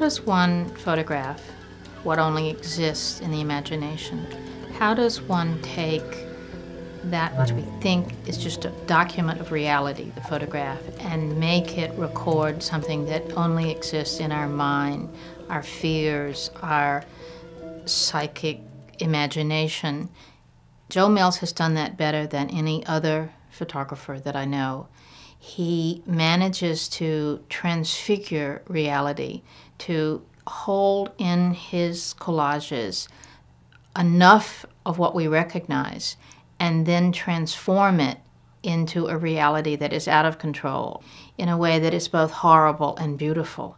does one photograph what only exists in the imagination? How does one take that which we think is just a document of reality, the photograph, and make it record something that only exists in our mind, our fears, our psychic imagination? Joe Mills has done that better than any other photographer that I know. He manages to transfigure reality, to hold in his collages enough of what we recognize and then transform it into a reality that is out of control in a way that is both horrible and beautiful.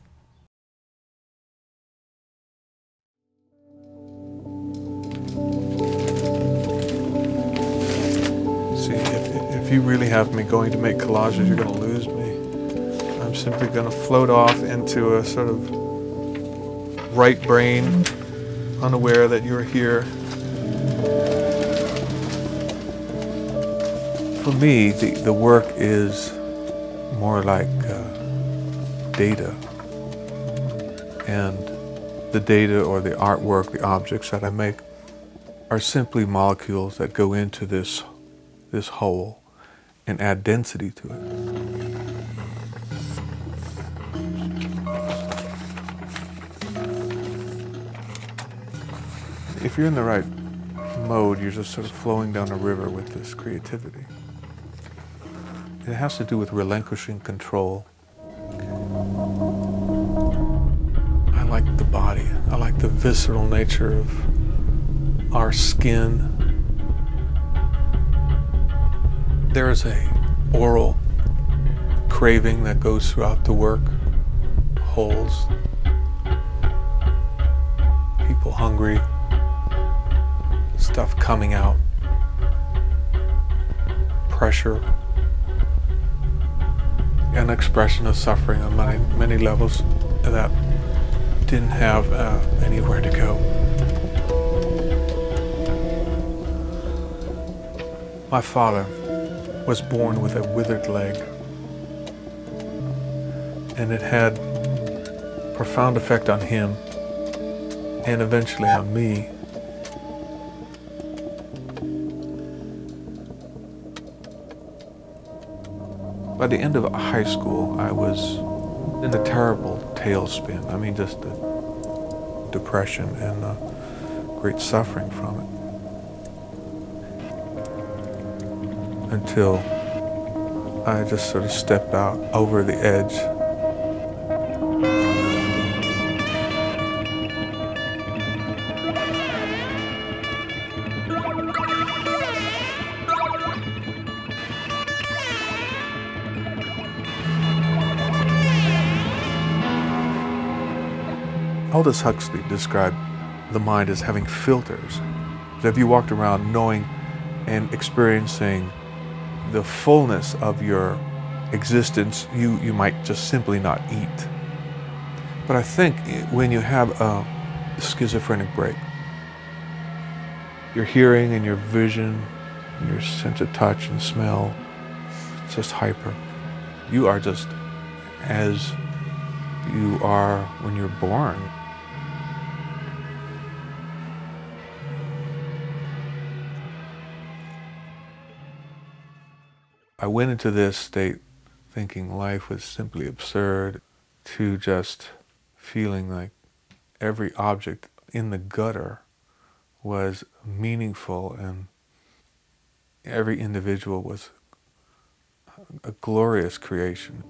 See, if you really have me going to make collages, you're going to lose me. I'm simply going to float off into a sort of right brain, unaware that you're here. For me, the work is more like data. And the data or the artwork, the objects that I make, are simply molecules that go into this whole and add density to it. If you're in the right mode, you're just sort of flowing down a river with this creativity. It has to do with relinquishing control. I like the body. I like the visceral nature of our skin. There is a oral craving that goes throughout the work. Holes. People hungry. Stuff coming out. Pressure. An expression of suffering on many levels that didn't have anywhere to go. My father was born with a withered leg, and it had a profound effect on him and eventually on me. By the end of high school, I was in a terrible tailspin. I mean, just a depression and great suffering from it. Until I just sort of stepped out over the edge. Aldous Huxley described the mind as having filters. So if you walked around knowing and experiencing the fullness of your existence, you might just simply not eat. But I think when you have a schizophrenic break, your hearing and your vision, and your sense of touch and smell, it's just hyper. You are just as you are when you're born. I went into this state thinking life was simply absurd, to just feeling like every object in the gutter was meaningful and every individual was a glorious creation.